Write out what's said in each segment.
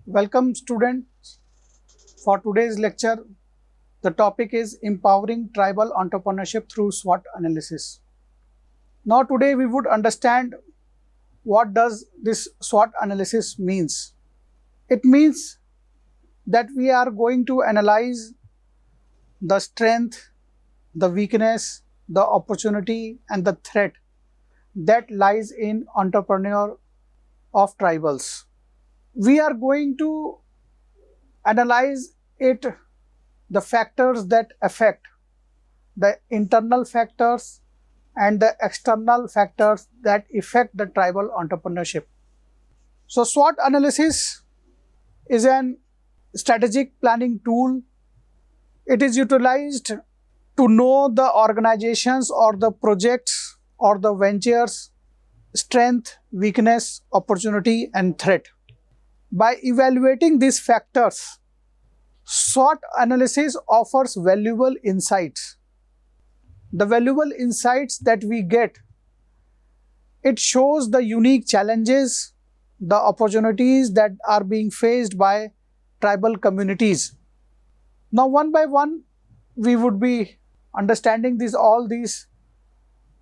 Welcome students for today's lecture. The topic is empowering tribal entrepreneurship through SWOT analysis. Now today we would understand what does this SWOT analysis means. It means that we are going to analyze the strength, the weakness, the opportunity and the threat that lies in entrepreneur of tribals. We are going to analyze it, the factors that affect, the internal factors and the external factors that affect the tribal entrepreneurship. So SWOT analysis is an strategic planning tool. It is utilized to know the organizations or the projects or the ventures strength, weakness, opportunity and threat. By evaluating these factors, SWOT analysis offers valuable insights. The valuable insights that we get, it shows the unique challenges, the opportunities that are being faced by tribal communities. Now one by one, we would be understanding all these,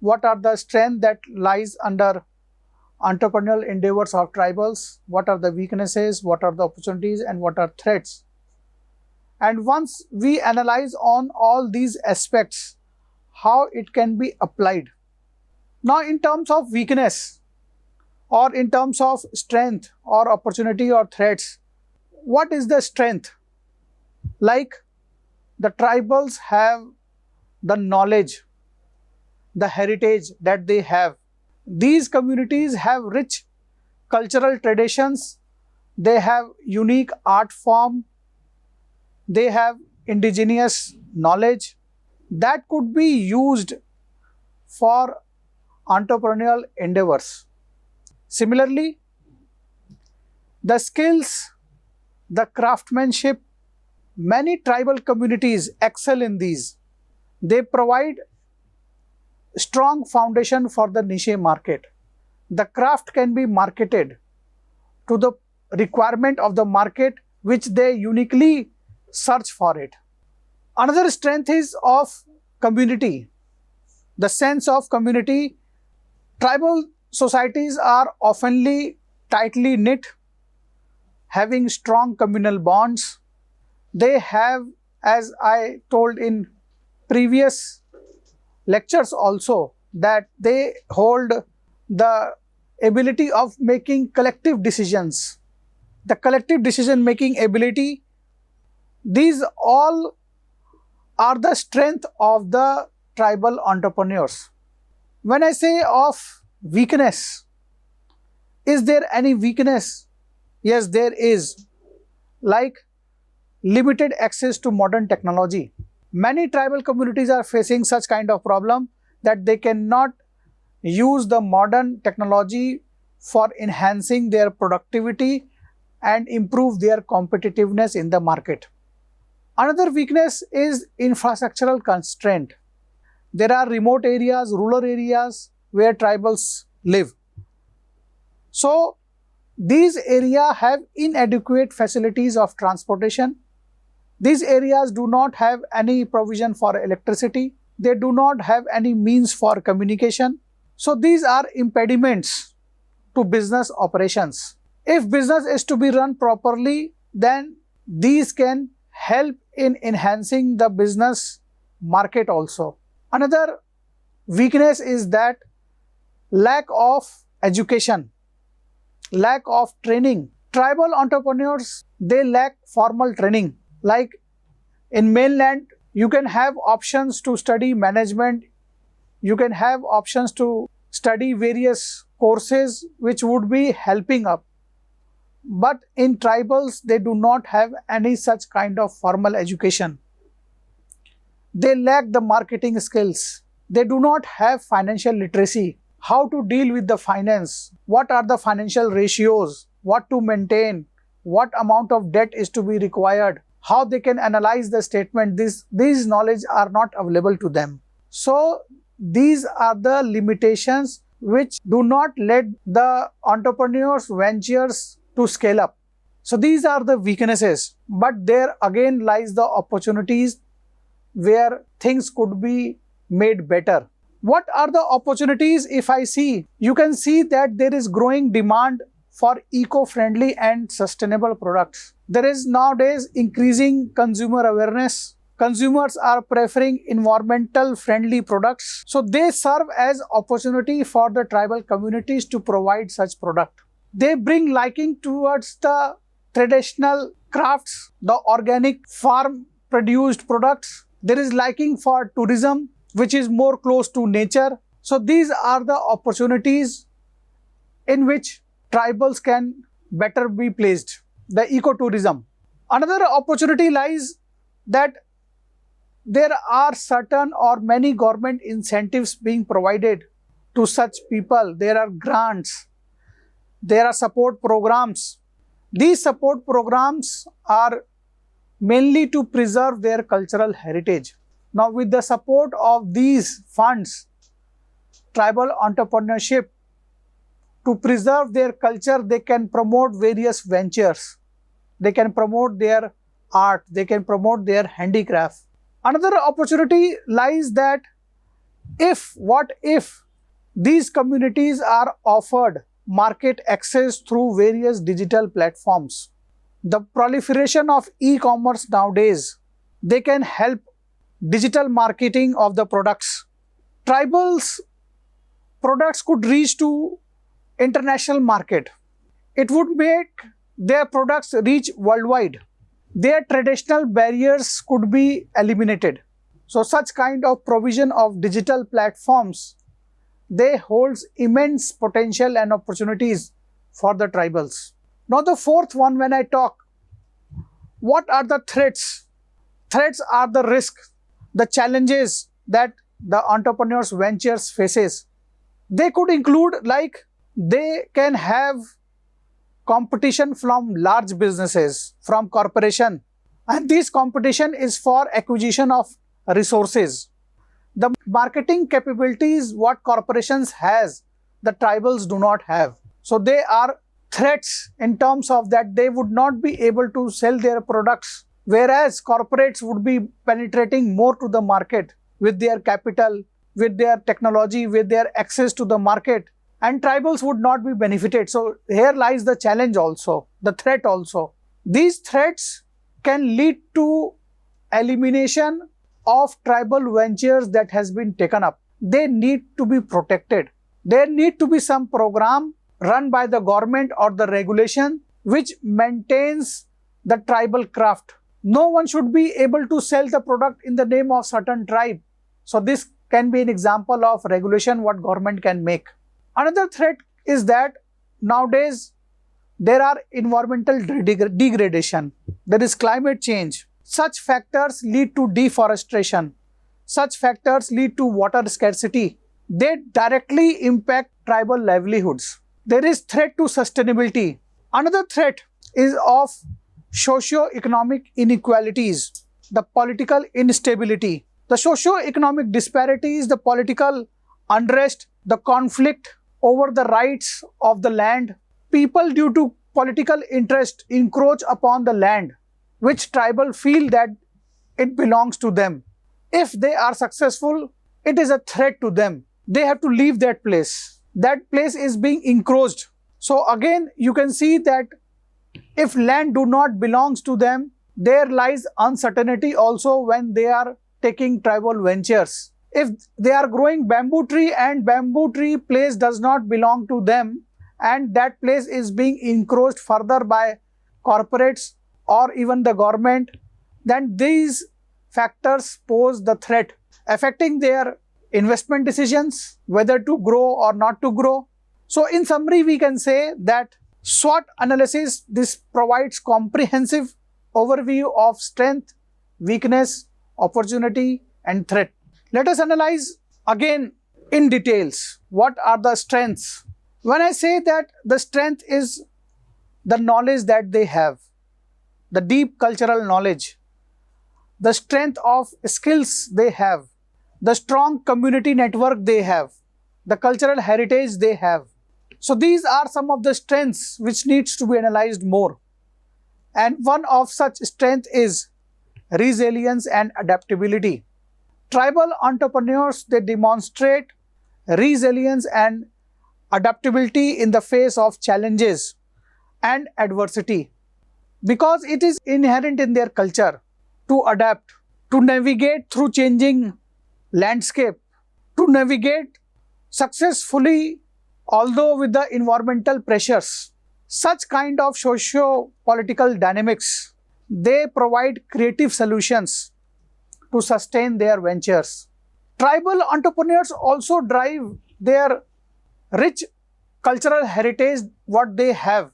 what are the strengths that lies under entrepreneurial endeavors of tribals, what are the weaknesses, what are the opportunities and what are threats. And once we analyze on all these aspects, how it can be applied. Now in terms of weakness or in terms of strength or opportunity or threats, what is the strength? Like the tribals have the knowledge, the heritage that they have. These communities have rich cultural traditions, they have unique art form, they have indigenous knowledge that could be used for entrepreneurial endeavors. Similarly, the skills, the craftsmanship, many tribal communities excel in these. They provide strong foundation for the niche market. The craft can be marketed to the requirement of the market which they uniquely search for it. Another strength is of community, the sense of community. Tribal societies are oftenly tightly knit, having strong communal bonds. They have, as I told in previous lectures also, that they hold the ability of making collective decisions, the collective decision making ability. These all are the strength of the tribal entrepreneurs. When I say of weakness, is there any weakness? Yes, there is, like limited access to modern technology. Many tribal communities are facing such kind of problem that they cannot use the modern technology for enhancing their productivity and improve their competitiveness in the market. Another weakness is infrastructural constraint. There are remote areas, rural areas where tribals live. So these areas have inadequate facilities of transportation. These areas do not have any provision for electricity. They do not have any means for communication. So these are impediments to business operations. If business is to be run properly, then these can help in enhancing the business market also. Another weakness is that lack of education, lack of training. Tribal entrepreneurs, they lack formal training. Like in mainland, you can have options to study management, you can have options to study various courses which would be helping up. But in tribals, they do not have any such kind of formal education. They lack the marketing skills. They do not have financial literacy, how to deal with the finance, what are the financial ratios, what to maintain, what amount of debt is to be required, how they can analyze the statement. These knowledge are not available to them. So these are the limitations which do not let the entrepreneurs' ventures to scale up. So these are the weaknesses, but there again lies the opportunities where things could be made better. What are the opportunities? If I see, you can see that there is growing demand for eco-friendly and sustainable products. There is nowadays increasing consumer awareness. Consumers are preferring environmental friendly products. So they serve as opportunity for the tribal communities to provide such product. They bring liking towards the traditional crafts, the organic farm produced products. There is liking for tourism, which is more close to nature. So these are the opportunities in which tribals can better be placed. The ecotourism. Another opportunity lies that there are certain or many government incentives being provided to such people. There are grants, there are support programs. These support programs are mainly to preserve their cultural heritage. Now, with the support of these funds, tribal entrepreneurship, to preserve their culture, they can promote various ventures. They can promote their art, they can promote their handicraft. Another opportunity lies that what if these communities are offered market access through various digital platforms. The proliferation of e-commerce nowadays, they can help digital marketing of the products. Tribals products could reach to international market. It would make their products reach worldwide. Their traditional barriers could be eliminated. So such kind of provision of digital platforms, they holds immense potential and opportunities for the tribals. Now the fourth one, when I talk, what are the threats? Threats are the risks, the challenges that the entrepreneurs ventures faces. They could include like they can have competition from large businesses, from corporation, and this competition is for acquisition of resources. The marketing capabilities what corporations has, the tribals do not have. So they are threats in terms of that they would not be able to sell their products, whereas corporates would be penetrating more to the market with their capital, with their technology, with their access to the market, and tribals would not be benefited. So here lies the challenge also, the threat also. These threats can lead to elimination of tribal ventures that has been taken up. They need to be protected. There need to be some program run by the government or the regulation which maintains the tribal craft. No one should be able to sell the product in the name of certain tribe. So this can be an example of regulation what government can make. Another threat is that nowadays there are environmental degradation. There is climate change. Such factors lead to deforestation. Such factors lead to water scarcity. They directly impact tribal livelihoods. There is threat to sustainability. Another threat is of socio-economic inequalities, the political instability, the socio-economic disparities, the political unrest, the conflict over the rights of the land. People due to political interest encroach upon the land, which tribal feel that it belongs to them. If they are successful, it is a threat to them. They have to leave that place. That place is being encroached. So again, you can see that if land do not belongs to them, there lies uncertainty also when they are taking tribal ventures. If they are growing bamboo tree and bamboo tree place does not belong to them and that place is being encroached further by corporates or even the government, then these factors pose the threat affecting their investment decisions, whether to grow or not to grow. So in summary, we can say that SWOT analysis, this provides comprehensive overview of strength, weakness, opportunity and threat. Let us analyze again in details. What are the strengths? When I say that the strength is the knowledge that they have, the deep cultural knowledge, the strength of skills they have, the strong community network they have, the cultural heritage they have. So these are some of the strengths which needs to be analyzed more. And one of such strength is resilience and adaptability. Tribal entrepreneurs, they demonstrate resilience and adaptability in the face of challenges and adversity because it is inherent in their culture to adapt, to navigate through changing landscape, to navigate successfully although with the environmental pressures. Such kind of socio-political dynamics, they provide creative solutions to sustain their ventures. Tribal entrepreneurs also drive their rich cultural heritage, what they have,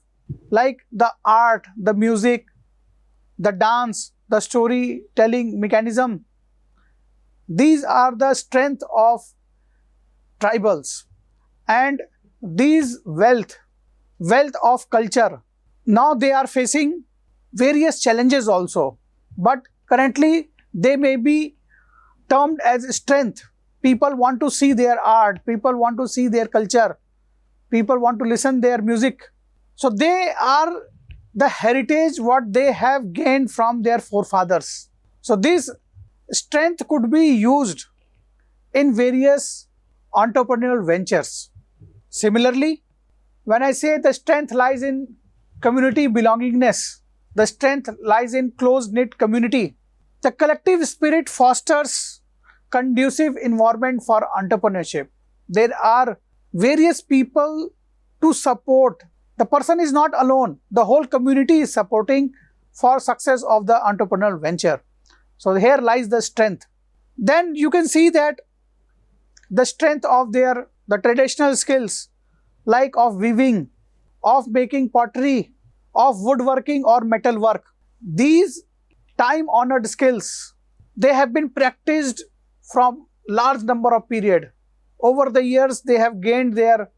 like the art, the music, the dance, the storytelling mechanism. These are the strength of tribals, and these wealth of culture, now they are facing various challenges also, but currently they may be termed as strength. People want to see their art, people want to see their culture, people want to listen their music. So they are the heritage what they have gained from their forefathers. So this strength could be used in various entrepreneurial ventures. Similarly, when I say the strength lies in community belongingness, the strength lies in close-knit community. The collective spirit fosters conducive environment for entrepreneurship. There are various people to support. The person is not alone. The whole community is supporting for success of the entrepreneurial venture. So here lies the strength. Then you can see that the strength of the traditional skills like of weaving, of making pottery, of woodworking or metalwork. These time-honored skills, they have been practiced from large number of period. Over the years, they have gained their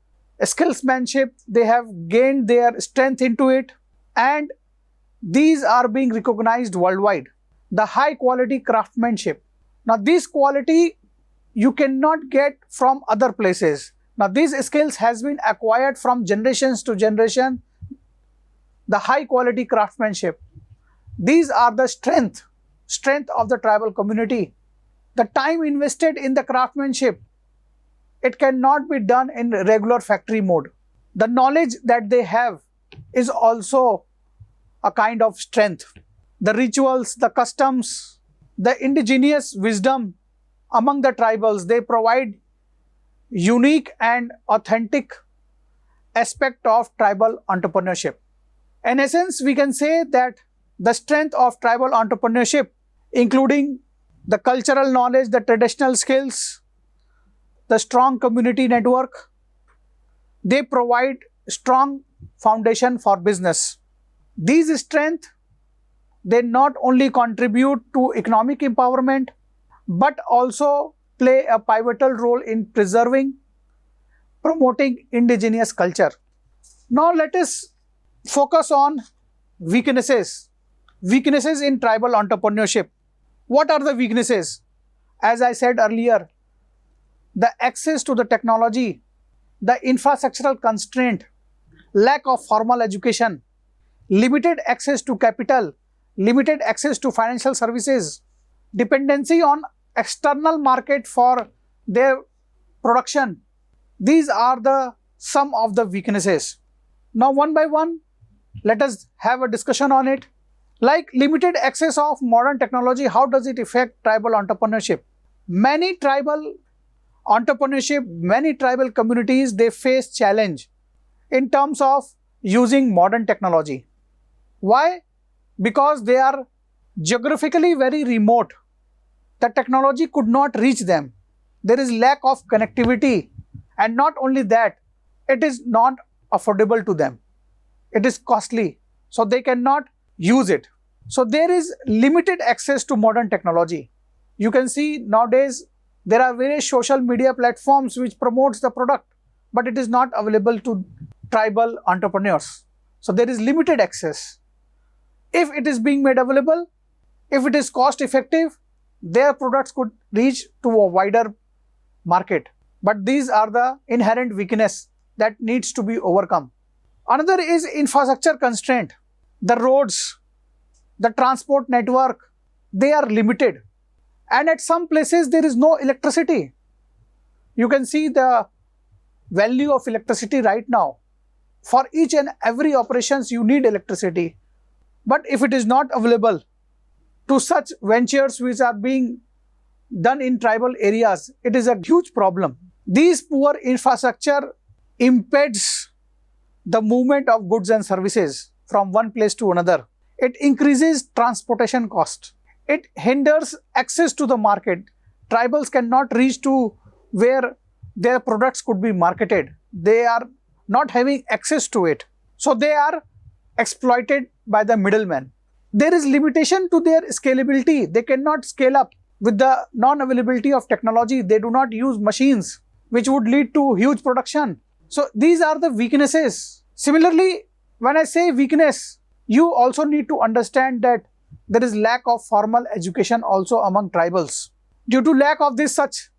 skillsmanship, they have gained their strength into it, and these are being recognized worldwide. The high quality craftsmanship. Now this quality you cannot get from other places. Now these skills has been acquired from generations to generation. The high quality craftsmanship. These are the strength of the tribal community. The time invested in the craftsmanship, it cannot be done in regular factory mode. The knowledge that they have is also a kind of strength. The rituals, the customs, the indigenous wisdom among the tribals, they provide unique and authentic aspect of tribal entrepreneurship. In essence, we can say that the strength of tribal entrepreneurship, including the cultural knowledge, the traditional skills, the strong community network, they provide strong foundation for business. These strengths, they not only contribute to economic empowerment, but also play a pivotal role in preserving, promoting indigenous culture. Now let us focus on weaknesses. Weaknesses in tribal entrepreneurship. What are the weaknesses? As I said earlier, the access to the technology, the infrastructural constraint, lack of formal education, limited access to capital, limited access to financial services, dependency on external market for their production. These are some of the weaknesses. Now one by one, let us have a discussion on it. Like limited access of modern technology, how does it affect tribal entrepreneurship? Many tribal communities, they face challenge in terms of using modern technology. Why? Because they are geographically very remote. The technology could not reach them. There is lack of connectivity, and not only that, it is not affordable to them. It is costly, so they cannot use it. So there is limited access to modern technology. You can see nowadays there are various social media platforms which promotes the product, but it is not available to tribal entrepreneurs. So there is limited access. If it is being made available, if it is cost effective, their products could reach to a wider market. But these are the inherent weakness that needs to be overcome. Another is infrastructure constraint. The roads, the transport network, they are limited. And at some places there is no electricity. You can see the value of electricity right now. For each and every operations you need electricity. But if it is not available to such ventures which are being done in tribal areas, it is a huge problem. These poor infrastructure impedes the movement of goods and services from one place to another. It increases transportation cost. It hinders access to the market. Tribals cannot reach to where their products could be marketed. They are not having access to it. So they are exploited by the middlemen. There is limitation to their scalability. They cannot scale up with the non-availability of technology. They do not use machines, which would lead to huge production. So these are the weaknesses. Similarly, when I say weakness, you also need to understand that there is lack of formal education also among tribals. Due to lack of this such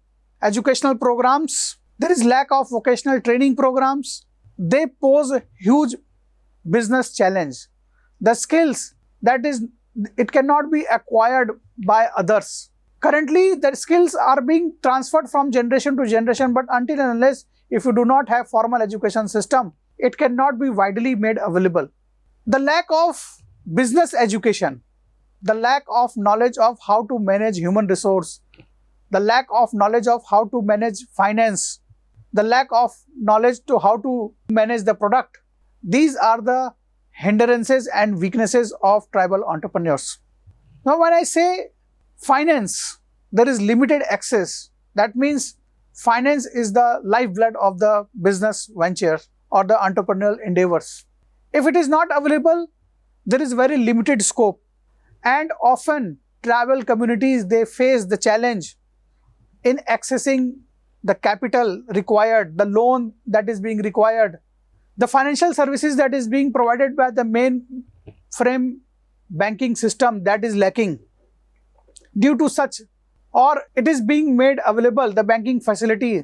educational programs, there is lack of vocational training programs. They pose a huge business challenge. The skills, that is, it cannot be acquired by others. Currently, the skills are being transferred from generation to generation, but until and unless if you do not have formal education system, it cannot be widely made available. The lack of business education, the lack of knowledge of how to manage human resource, the lack of knowledge of how to manage finance, the lack of knowledge to how to manage the product. These are the hindrances and weaknesses of tribal entrepreneurs. Now, when I say finance, there is limited access. That means finance is the lifeblood of the business venture or the entrepreneurial endeavors. If it is not available, there is very limited scope. And often tribal communities, they face the challenge in accessing the capital required, the loan that is being required, the financial services that is being provided by the mainframe banking system that is lacking. Due to such, or it is being made available, the banking facility,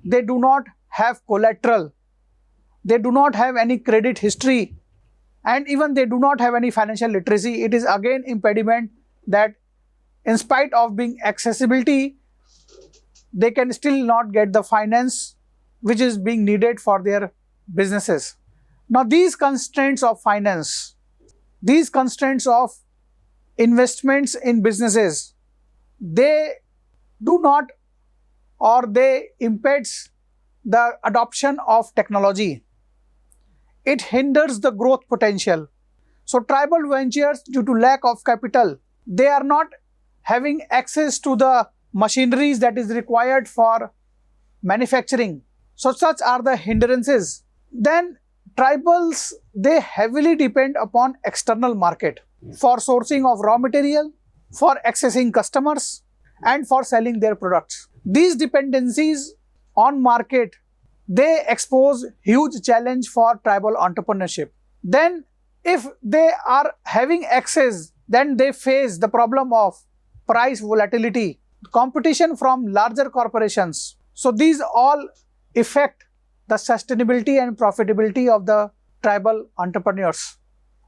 they do not have collateral, they do not have any credit history, and even they do not have any financial literacy. It is again impediment that in spite of being accessibility, they can still not get the finance which is being needed for their businesses. Now these constraints of finance, these constraints of investments in businesses, they do not, or they impedes the adoption of technology. It hinders the growth potential. So tribal ventures, due to lack of capital, they are not having access to the machineries that is required for manufacturing. So such are the hindrances. Then tribals, they heavily depend upon external market for sourcing of raw material, for accessing customers, and for selling their products. These dependencies on market, they expose huge challenge for tribal entrepreneurship. Then if they are having access, then they face the problem of price volatility, competition from larger corporations. So these all affect the sustainability and profitability of the tribal entrepreneurs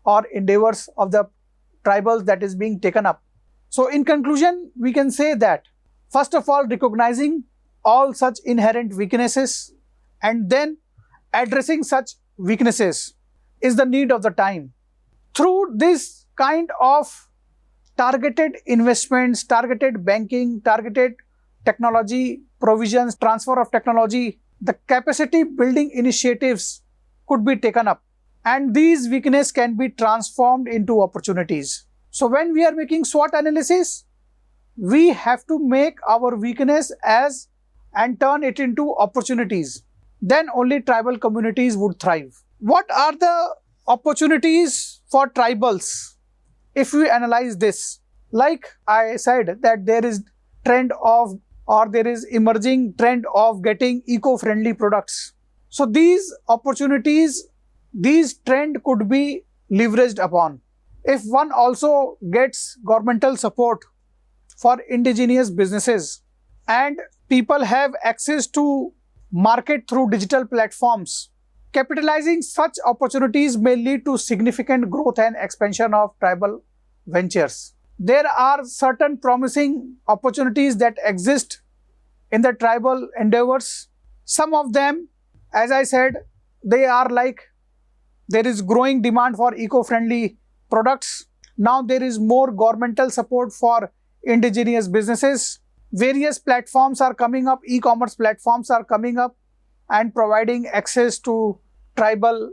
or endeavors of the tribals that is being taken up. So in conclusion, we can say that first of all, recognizing all such inherent weaknesses and then addressing such weaknesses is the need of the time. Through this kind of targeted investments, targeted banking, targeted technology provisions, transfer of technology, the capacity building initiatives could be taken up, and these weaknesses can be transformed into opportunities. So when we are making SWOT analysis, we have to make our weakness as and turn it into opportunities. Then only tribal communities would thrive. What are the opportunities for tribals if we analyze this? Like I said, that there is trend of, or there is emerging trend of getting eco-friendly products. So these opportunities, these trend could be leveraged upon. If one also gets governmental support for indigenous businesses and people have access to market through digital platforms, capitalizing such opportunities may lead to significant growth and expansion of tribal ventures. There are certain promising opportunities that exist in the tribal endeavors. Some of them, as I said, they are like there is growing demand for eco-friendly products. Now there is more governmental support for indigenous businesses. Various platforms are coming up, e-commerce platforms are coming up and providing access to tribal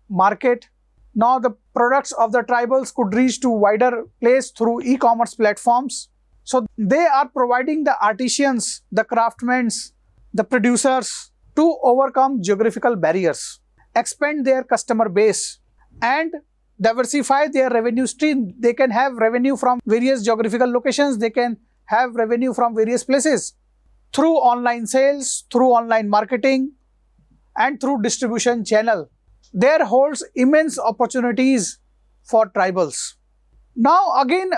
market. Now the products of the tribals could reach to wider place through e-commerce platforms. So they are providing the artisans, the craftsmen, the producers to overcome geographical barriers, expand their customer base and diversify their revenue stream. They can have revenue from various geographical locations. They can have revenue from various places through online sales, through online marketing and through distribution channel. There holds immense opportunities for tribals. Now again,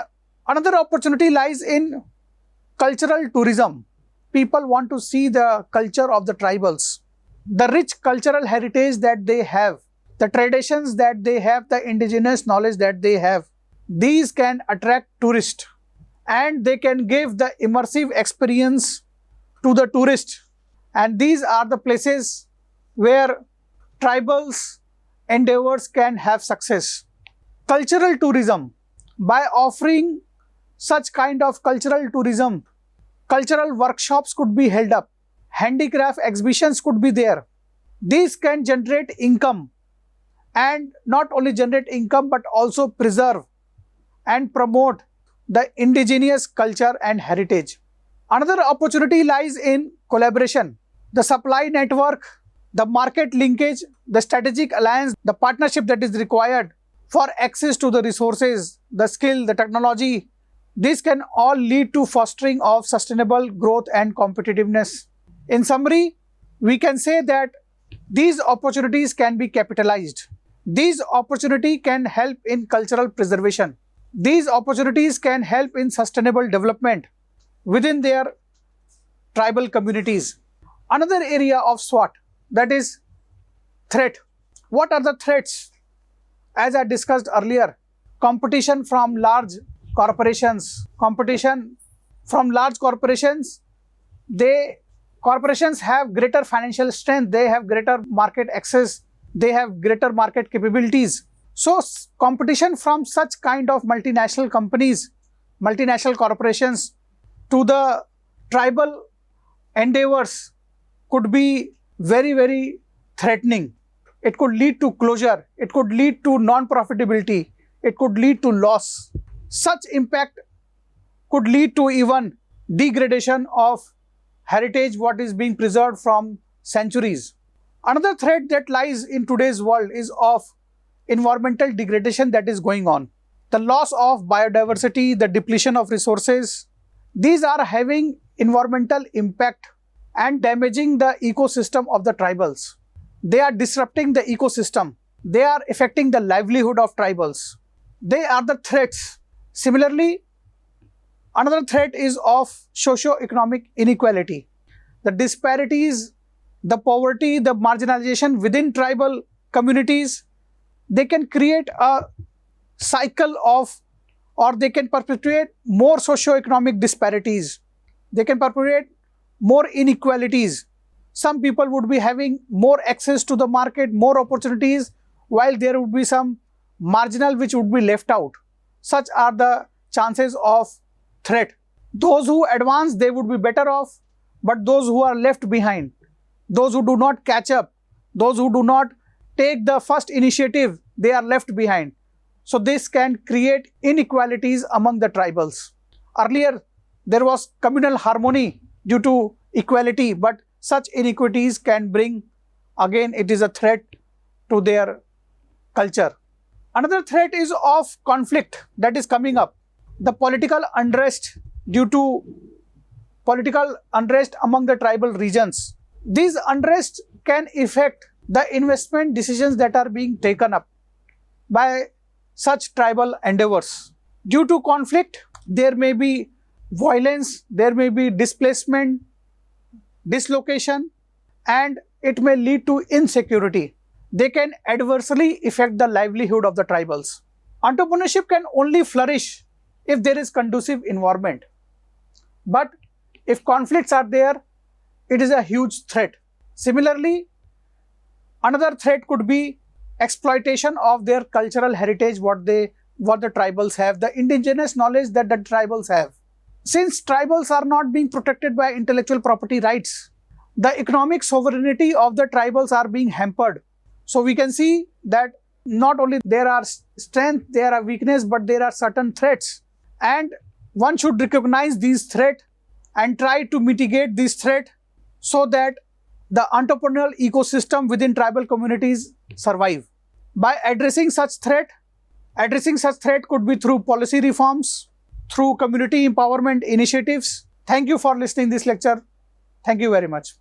another opportunity lies in cultural tourism. People want to see the culture of the tribals, the rich cultural heritage that they have, the traditions that they have, the indigenous knowledge that they have. These can attract tourists and they can give the immersive experience to the tourist. And these are the places where tribals endeavors can have success. Cultural tourism, by offering such kind of cultural tourism, cultural workshops could be held up, handicraft exhibitions could be there. These can generate income and not only generate income but also preserve and promote the indigenous culture and heritage. Another opportunity lies in collaboration, the supply network, the market linkage, the strategic alliance, the partnership that is required for access to the resources, the skill, the technology. This can all lead to fostering of sustainable growth and competitiveness. In summary, we can say that these opportunities can be capitalized. These opportunities can help in cultural preservation. These opportunities can help in sustainable development within their tribal communities. Another area of SWOT, that is threat. What are the threats? As I discussed earlier, competition from large corporations. Competition from large corporations, corporations have greater financial strength, they have greater market access, they have greater market capabilities. So competition from such kind of multinational companies, multinational corporations to the tribal endeavors could be very, very threatening. It could lead to closure, it could lead to non-profitability, it could lead to loss. Such impact could lead to even degradation of heritage what is being preserved from centuries. Another threat that lies in today's world is of environmental degradation that is going on. The loss of biodiversity, the depletion of resources, these are having environmental impact and damaging the ecosystem of the tribals. They are disrupting the ecosystem. They are affecting the livelihood of tribals. They are the threats. Similarly, another threat is of socio-economic inequality. The disparities, the poverty, the marginalization within tribal communities, they can create a cycle of, or they can perpetuate more socio-economic disparities. They can perpetuate more inequalities. Some people would be having more access to the market, more opportunities, while there would be some marginal which would be left out. Such are the chances of threat. Those who advance, they would be better off, but those who are left behind, those who do not catch up, those who do not take the first initiative, they are left behind. So this can create inequalities among the tribals. Earlier, there was communal harmony due to equality, but such inequities can bring, again, it is a threat to their culture. Another threat is of conflict that is coming up. The political unrest due to political unrest among the tribal regions. These unrest can affect the investment decisions that are being taken up by such tribal endeavors. Due to conflict, there may be violence, there may be displacement, dislocation, and it may lead to insecurity. They can adversely affect the livelihood of the tribals. Entrepreneurship can only flourish if there is conducive environment. But if conflicts are there, it is a huge threat. Similarly, another threat could be exploitation of their cultural heritage, what the tribals have, the indigenous knowledge that the tribals have. Since tribals are not being protected by intellectual property rights, the economic sovereignty of the tribals are being hampered. So we can see that not only there are strength, there are weakness, but there are certain threats. And one should recognize these threats and try to mitigate this threat so that the entrepreneurial ecosystem within tribal communities survive. By addressing such threat could be through policy reforms, through community empowerment initiatives. Thank you for listening this lecture. Thank you very much.